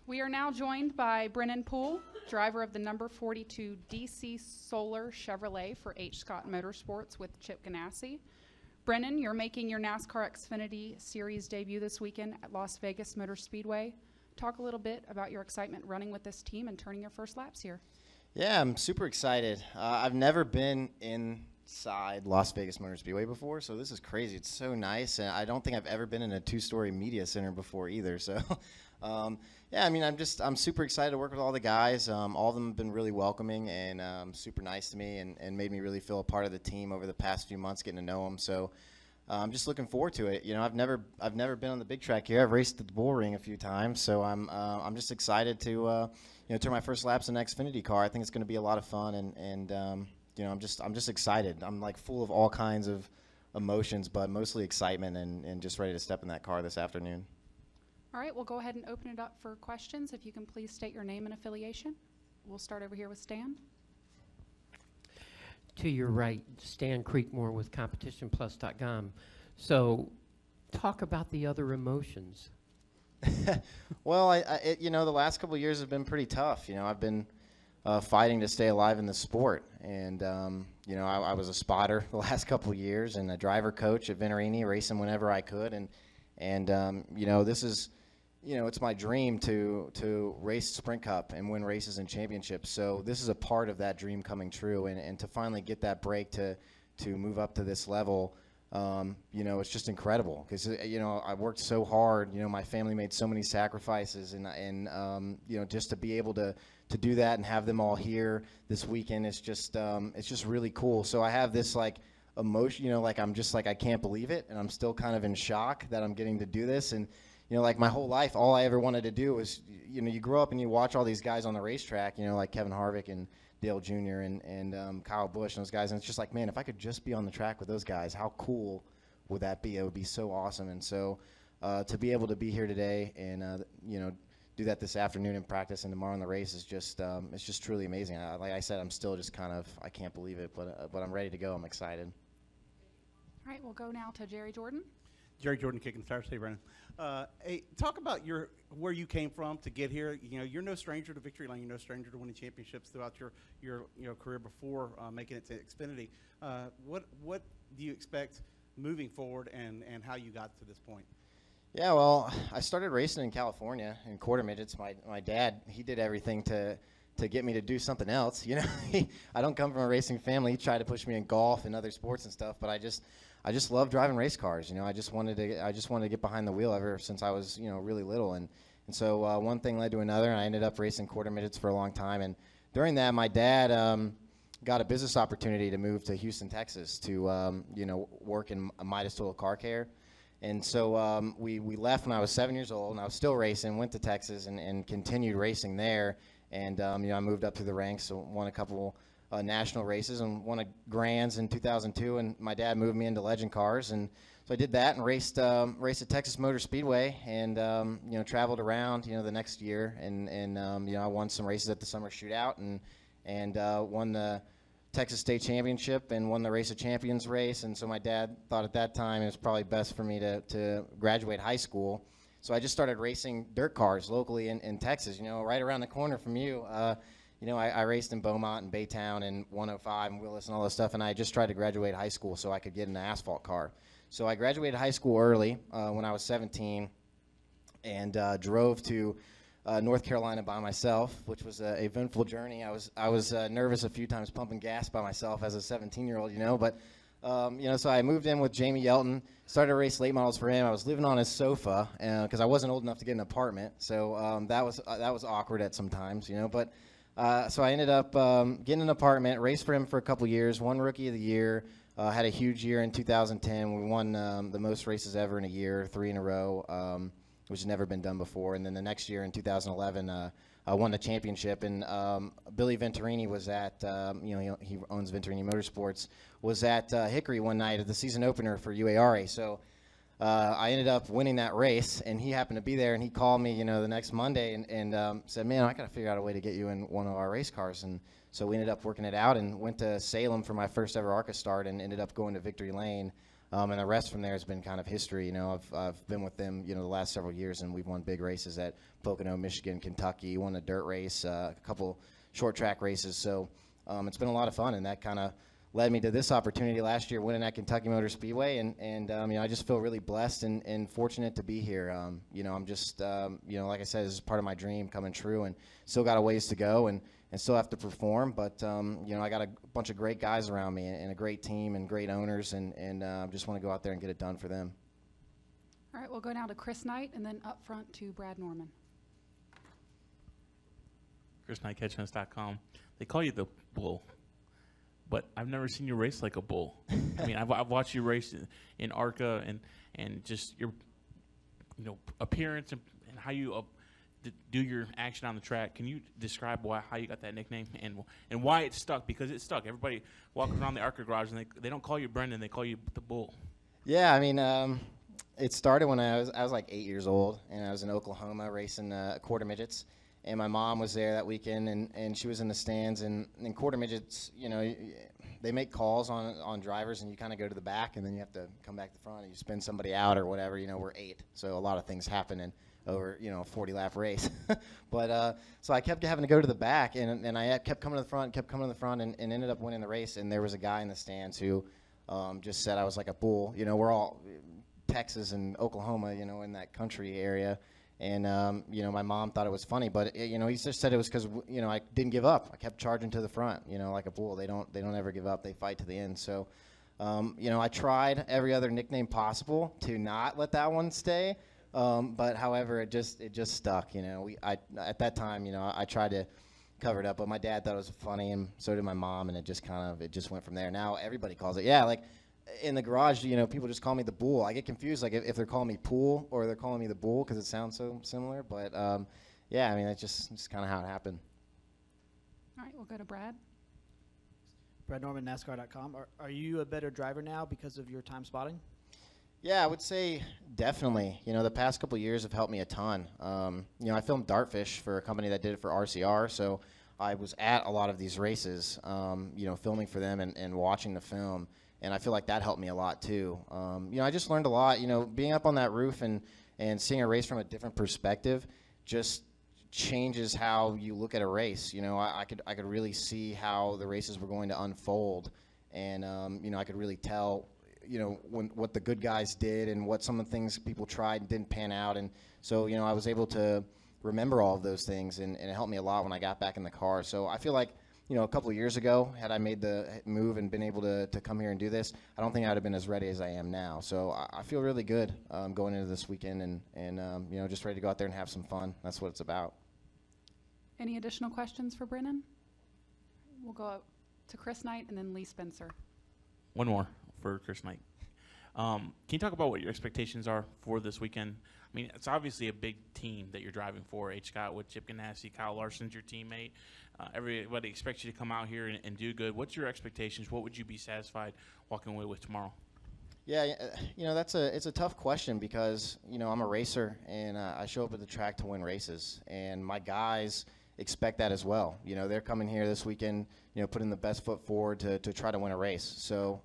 We are now joined by Brennan Poole, driver of the number 42 DC Solar Chevrolet for H. Scott Motorsports with Chip Ganassi. Brennan, you're making your NASCAR Xfinity Series debut this weekend at Las Vegas Motor Speedway. Talk a little bit about your excitement running with this team and turning your first laps here. Yeah, I'm super excited. I've never been inside Las Vegas Motor Speedway before, so this is crazy. It's so nice, and I don't think I've ever been in a two-story media center before either. So, yeah, I mean, I'm super excited to work with all the guys. All of them have been really welcoming and super nice to me, and made me really feel a part of the team over the past few months, getting to know them. So, I'm just looking forward to it. You know, I've never been on the big track here. I've raced at the Bull Ring a few times, so I'm just excited to turn my first laps in an Xfinity car. I think it's going to be a lot of fun, and I'm just excited. I'm like full of all kinds of emotions, but mostly excitement and just ready to step in that car this afternoon. All right, we'll go ahead and open it up for questions. If you can please state your name and affiliation. We'll start over here with Stan. To your right, Stan Creekmore with CompetitionPlus.com. So talk about the other emotions. Well, the last couple of years have been pretty tough. You know, I've been fighting to stay alive in the sport. And, I was a spotter the last couple of years and a driver coach at Venturini, racing whenever I could. And this is, it's my dream to race Sprint Cup and win races and championships. So this is a part of that dream coming true. And to finally get that break to move up to this level, it's just incredible because, I worked so hard. My family made so many sacrifices and just to be able to do that and have them all here this weekend is just, it's just really cool. So I have this like emotion, I'm just like, I can't believe it. And I'm still kind of in shock that I'm getting to do this. And, like my whole life, all I ever wanted to do was, you grow up and you watch all these guys on the racetrack, like Kevin Harvick and Dale Jr. and Kyle Busch and those guys. And it's just like, man, if I could just be on the track with those guys, how cool would that be? It would be so awesome. And so to be able to be here today and, do that this afternoon in practice and tomorrow in the race is just, it's just truly amazing. Like I said, I'm still just kind of, I can't believe it, but I'm ready to go. I'm excited. All right, we'll go now to Jerry Jordan. Jerry Jordan, kicking the tires today, Brennan. Hey, talk about where you came from to get here. You're no stranger to victory lane. You're no stranger to winning championships throughout your career before making it to Xfinity. What do you expect moving forward, and how you got to this point? Yeah, well, I started racing in California in quarter midgets. My dad, he did everything to get me to do something else. I don't come from a racing family. He tried to push me in golf and other sports and stuff, but I just love driving race cars. I just wanted to get behind the wheel ever since I was really little, and so one thing led to another, and I ended up racing quarter midgets for a long time. And during that, my dad got a business opportunity to move to Houston, Texas, to work in Midas Total Car Care. And so we left when I was 7 years old, and I was still racing. Went to Texas and continued racing there. And I moved up through the ranks, so won a couple national races and won a Grands in 2002. And my dad moved me into legend cars, and so I did that and raced at Texas Motor Speedway, and traveled around the next year, and I won some races at the Summer Shootout and won the Texas State Championship and won the Race of Champions race. And so my dad thought at that time it was probably best for me to graduate high school. So I just started racing dirt cars locally in Texas, right around the corner from you. I raced in Beaumont and Baytown and 105 and Willis and all this stuff, and I just tried to graduate high school so I could get an asphalt car. So I graduated high school early when I was 17 and drove to North Carolina by myself, which was an eventful journey. I was nervous a few times pumping gas by myself as a 17-year-old, but so I moved in with Jamie Yelton, started to race late models for him. I was living on his sofa because I wasn't old enough to get an apartment, so that was awkward at some times, but so I ended up getting an apartment, raced for him for a couple years, won Rookie of the Year, had a huge year in 2010. We won the most races ever in a year, 3 in a row. Which has never been done before. And then the next year in 2011, I won the championship. And Billy Venturini was at, he owns Venturini Motorsports, was at Hickory one night at the season opener for UARA. So I ended up winning that race, and he happened to be there, and he called me, the next Monday and said, man, I got to figure out a way to get you in one of our race cars. And so we ended up working it out and went to Salem for my first ever ARCA start and ended up going to Victory Lane And the rest from there has been kind of history. You know, I've been with them, you know, the last several years, and we've won big races at Pocono, Michigan, Kentucky. Won a dirt race, a couple short track races. So it's been a lot of fun, and that kind of led me to this opportunity last year, winning at Kentucky Motor Speedway. And you know, I just feel really blessed and fortunate to be here. You know, I'm just, you know, like I said, this is part of my dream coming true, and still got a ways to go, and still have to perform. But you know, I got a bunch of great guys around me, and a great team, and great owners, and just want to go out there and get it done for them. All right, we'll go now to Chris Knight, and then up front to Brad Norman. Chris Knight, catchfence.com. They call you the bull, but I've never seen you race like a bull. I mean, I've watched you race in ARCA, and just your, you know, appearance and how you do your action on the track. Can you describe how you got that nickname and why it stuck? Because it stuck. Everybody walking around the ARCA garage, and they don't call you Brendan, they call you the bull. Yeah, I mean, it started when I was like 8 years old, and I was in Oklahoma racing quarter midgets. And my mom was there that weekend, and she was in the stands. And quarter midgets, you know, they make calls on drivers, and you kind of go to the back, and then you have to come back to the front, and you spin somebody out or whatever. You know, we're 8, so a lot of things happen over, you know, a 40-lap race. But so I kept having to go to the back, and I kept coming to the front, and ended up winning the race. And there was a guy in the stands who just said I was like a bull. You know, we're all Texas and Oklahoma, you know, in that country area. And, you know, my mom thought it was funny, but, you know, he just said it was because, you know, I didn't give up. I kept charging to the front, you know, like a bull. They don't ever give up. They fight to the end. So, you know, I tried every other nickname possible to not let that one stay. But, however, it just stuck, you know. At that time, you know, I tried to cover it up, but my dad thought it was funny, and so did my mom, and it just went from there. Now everybody calls it, yeah, like, in the garage, you know, people just call me the bull. I get confused, like, if they're calling me Poole or they're calling me the bull because it sounds so similar. But, yeah, I mean, it's just kind of how it happened. All right, we'll go to Brad. Brad Norman, NASCAR.com. Are you a better driver now because of your time spotting? Yeah, I would say definitely. You know, the past couple of years have helped me a ton. You know, I filmed Dartfish for a company that did it for RCR, so I was at a lot of these races, you know, filming for them and watching the film. And I feel like that helped me a lot, too. You know, I just learned a lot. You know, being up on that roof and seeing a race from a different perspective just changes how you look at a race. You know, I could really see how the races were going to unfold. And, you know, I could really tell, you know, what the good guys did and what some of the things people tried and didn't pan out. And so, you know, I was able to remember all of those things, and it helped me a lot when I got back in the car. So I feel like, you know, a couple of years ago, had I made the move and been able to come here and do this, I don't think I would have been as ready as I am now. So I feel really good going into this weekend, and you know, just ready to go out there and have some fun. That's what it's about. Any additional questions for Brennan? We'll go up to Chris Knight and then Lee Spencer. One more for Chris Knight. Can you talk about what your expectations are for this weekend? I mean, it's obviously a big team that you're driving for. H. Scott with Chip Ganassi, Kyle Larson's your teammate. Everybody expects you to come out here and do good. What's your expectations? What would you be satisfied walking away with tomorrow? Yeah, you know, it's a tough question because, you know, I'm a racer, and I show up at the track to win races, and my guys expect that as well. You know, they're coming here this weekend, you know, putting the best foot forward to try to win a race. So,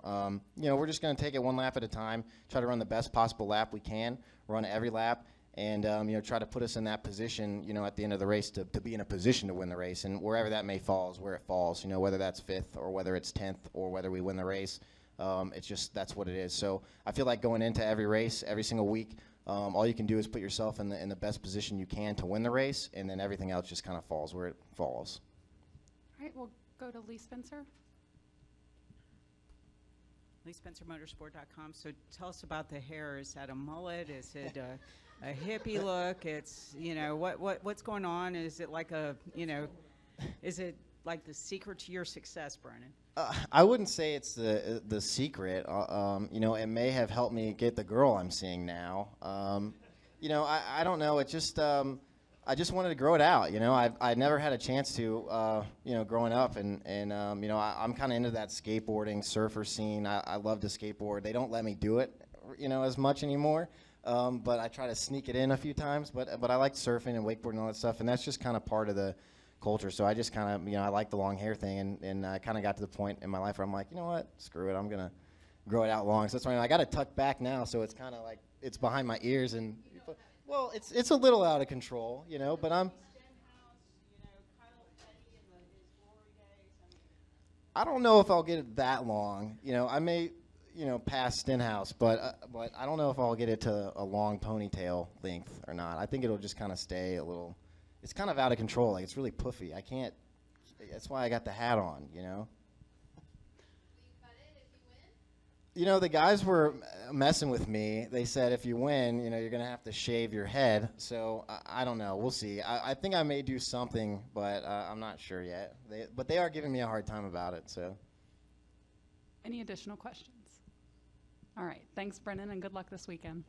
you know, we're just going to take it one lap at a time, try to run the best possible lap we can, run every lap, and, you know, try to put us in that position, you know, at the end of the race to be in a position to win the race. And wherever that may fall is where it falls, you know, whether that's 5th or whether it's 10th or whether we win the race. It's just, that's what it is. So I feel like going into every race, every single week, all you can do is put yourself in the best position you can to win the race, and then everything else just kind of falls where it falls. All right, we'll go to Lee Spencer. LeeSpencerMotorsport.com. So tell us about the hair. Is that a mullet? Is it a hippie look? It's, you know, what's going on? Is it like a, you know, is it like the secret to your success, Brennan? I wouldn't say it's the secret. You know, it may have helped me get the girl I'm seeing now. You know, I don't know. It just I just wanted to grow it out. You know, I never had a chance to. You know, growing up, and you know, I'm kind of into that skateboarding surfer scene. I love to skateboard. They don't let me do it, you know, as much anymore. But I try to sneak it in a few times. But I like surfing and wakeboarding and all that stuff, and that's just kind of part of the culture. So I just kind of, you know, I like the long hair thing, and I kind of got to the point in my life where I'm like, you know what, screw it, I'm gonna grow it out long. So that's why I got it tucked back now, so it's kind of like it's behind my ears, and well, it's a little out of control, you know. But I don't know if I'll get it that long. You know, I may, you know, pass Stenhouse, but I don't know if I'll get it to a long ponytail length or not. I think it'll just kind of stay a little. It's kind of out of control. Like, it's really puffy. I can't. That's why I got the hat on. You know. You know, the guys were messing with me. They said if you win, you know, you're going to have to shave your head. So I don't know. We'll see. I think I may do something, but I'm not sure yet. But they are giving me a hard time about it. So. Any additional questions? All right. Thanks, Brennan, and good luck this weekend.